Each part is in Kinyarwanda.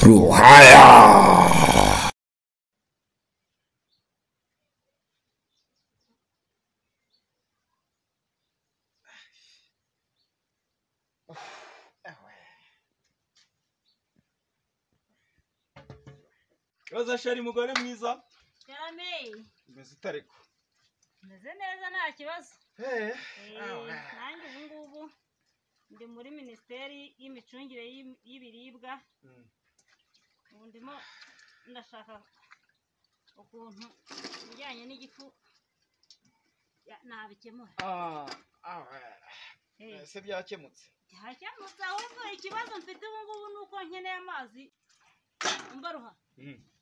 Ruhaya. Roza shari mugore mwiza. Yarameye. Mbese utareko. Meze neza nta kibazo. Nanjye ubu ngubu ndi muri Minisiteri y'Imicungire y'Ibiribwa. Ubu ndimo ndashaka ukuntu bijyanye n'igifu nabikemura. Se byakemutse. Byakemutse ahubwo ikibazo mfite ubu ngubu nuko nkeneye amazi. Umbaruha.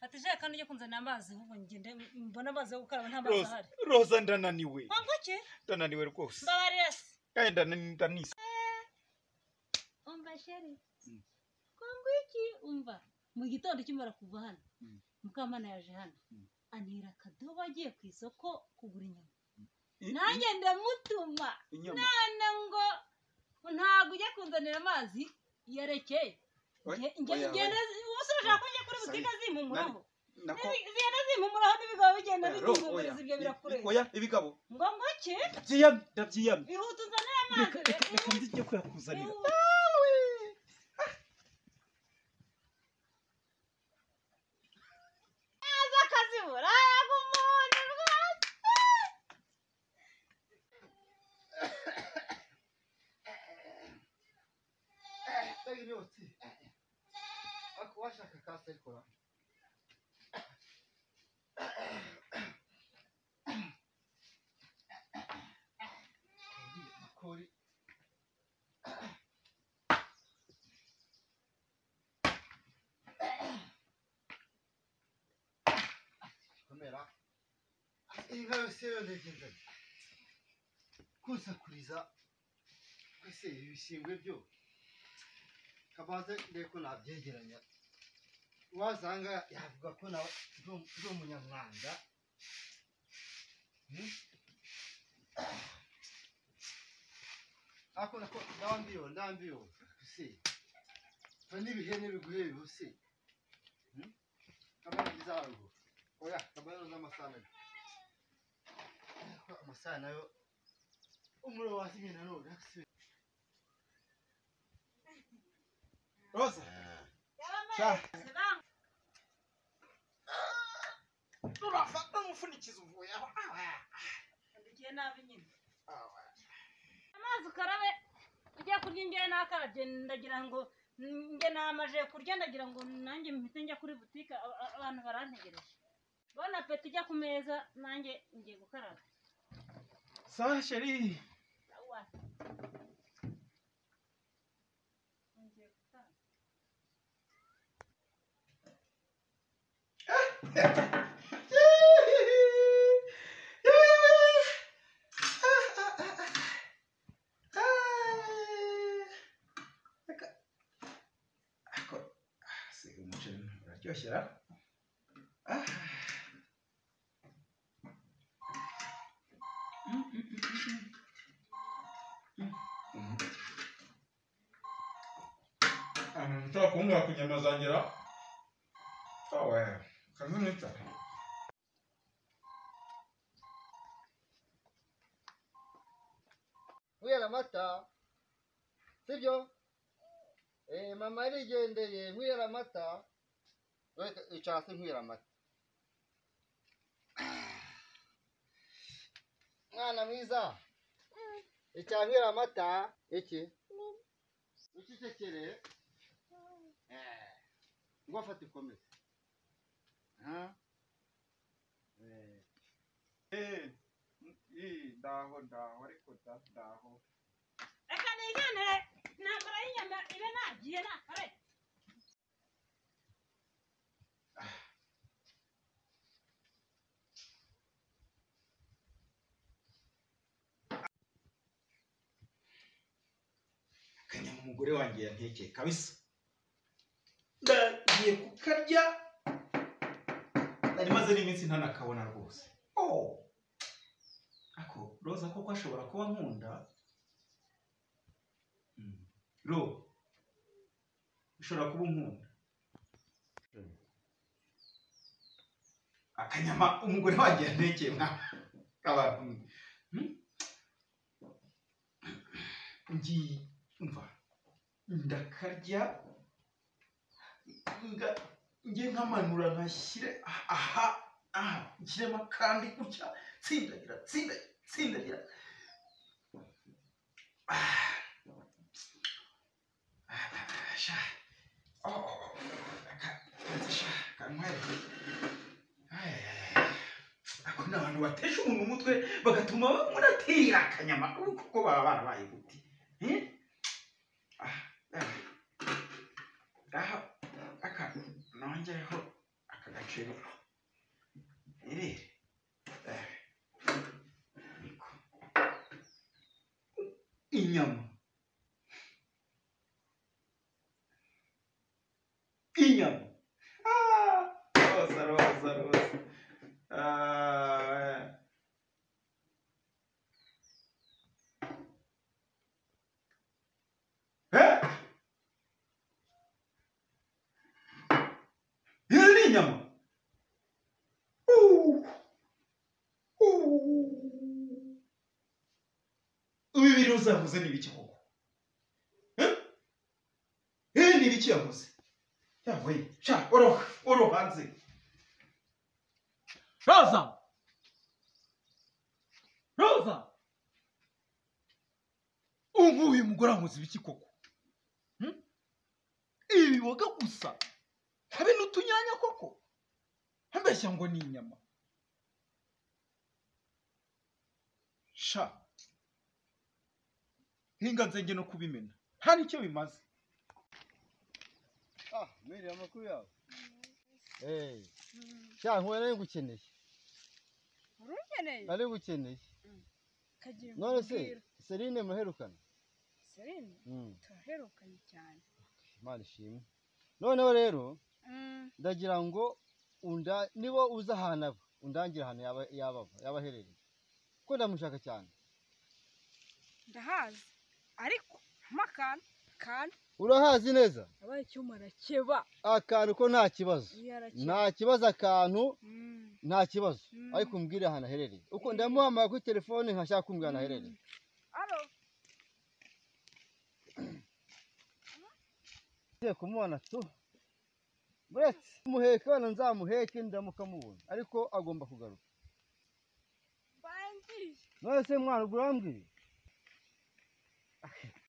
Fata ijerekani ujye kunzanira amazi ahubwo ngende mbona amazi yo gukaraba nta mazi ahari. Roza ndananiwe. Wanguki? Ndananiwe rwose. Mbabarira se. Kandi ndanisa. Umva sheri. Wanguki umva. Mu gitondo kimara kuva hano. Mukamana yaje hano. Anira akadobo agiye ku isoko kugura inyama. Nanjye ndamutuma. None ngo ntabwo ujya kunzanira amazi yarekeye. Ngende ubusubije ko njye kuri butike zimpumuraho. Zigenda zimpumuraho n'ibigabo bigenda bitumuriza ibyo birakureba. Oya ibigabo. Ngo ngoki? Ndabyiyamye. Bihuta uzanira amazi. Reka ndijye kuyakuzanira. Aza kazibura yagumuntu rwose. Tagiroti. Washaka kase ikora. Kuri. Kamera. Inga yose ndegenda. Kusakuriza. Kwese ibishingwe byo. Kabaze ndeko nabyegeranya. Wazanga yavuga ko nawe ndi umunyamwanda. Ako nako ndambiyo se. Fani bihene biguhe bose. Kama ngizarugo. Oya, kabayo n'amasana. Amasana yo umuro wasinye nanone akse. Roza. Yarameye. Urafata umufunikizo uvuye aho. Ndigiye nabi nyine. Amazi ukarabe ujya kurya ingene nakarabye ndagira ngo nge namaje kurya ndagira ngo nanjye mpite njya kuri butike abantu barantegereje. Bona peti ujya ku meza nanjye ngiye gukaraba. Sawa sheri. Sawa. Ngiye gukaraba. Uraryoshye. Nshobora kumbwira ku nyama zangira. Kazimita. Mwera mata. Sibyo? Mama arigendeye mwera mata. Icyase mwera mata. Mwana mwiza. Icyamwera mata. Iki? Ucecekere. Ngo afate ikomeze. Ndaho ariko ndaho. Reka nigendere nambara y'inyama ibe nagiye nakare. Kanyama umugore wanjye yantekeye kabisa. Ndagiye kukarya. Nari maze n'iminsi ntanakabona rwose. Ako Roza koko ashobora kuba nkunda. Ro ushobora kuba unkunda. akanyama umugore wanjye yantekeye abantu ngiye umva ndakarya ngiye nkamanura nkashyire aha nshyiremo kandi gutya tsindagira ni abantu batesha umuntu umutwe bagatuma muratera akanyama kuko baba barabaye guti aka nongereho aka gaceri inyama roza inyama bibiri uzavuze ni ibiki koko ni ibiki yavuze yavuye sha oro hanze Roza uyu mugore amuzi ibiki koko ibi boga gusa habe n'utunyanya koko ambeshya ngo ni inyama sha hinga nzenge no kubimena nta nicyo bimaze mwiriwe amakuru yawe sha nkuwe nari ngukeneye nari ngukeneye none se Serine muherukana Serine turaherukanye cyane Imana ishimwe noneho rero ndagira ngo niba uza ahantu aba undangira ahantu yaba aherereye kuko ndamushaka cyane ndahazi ariko amakana urahazi neza abaye icyuma arakeba akantu ko nta kibazo akantu nta kibazo ariko umbwire ahantu aherereye uko ndamuhamagara kuri telefone nkashaka kumbwira ahantu aherereye ngiye kumubona tu buretse umuheke wenda nzamuheke ndamukamubona ariko agomba kugaruka none se mwana ubwo urambwira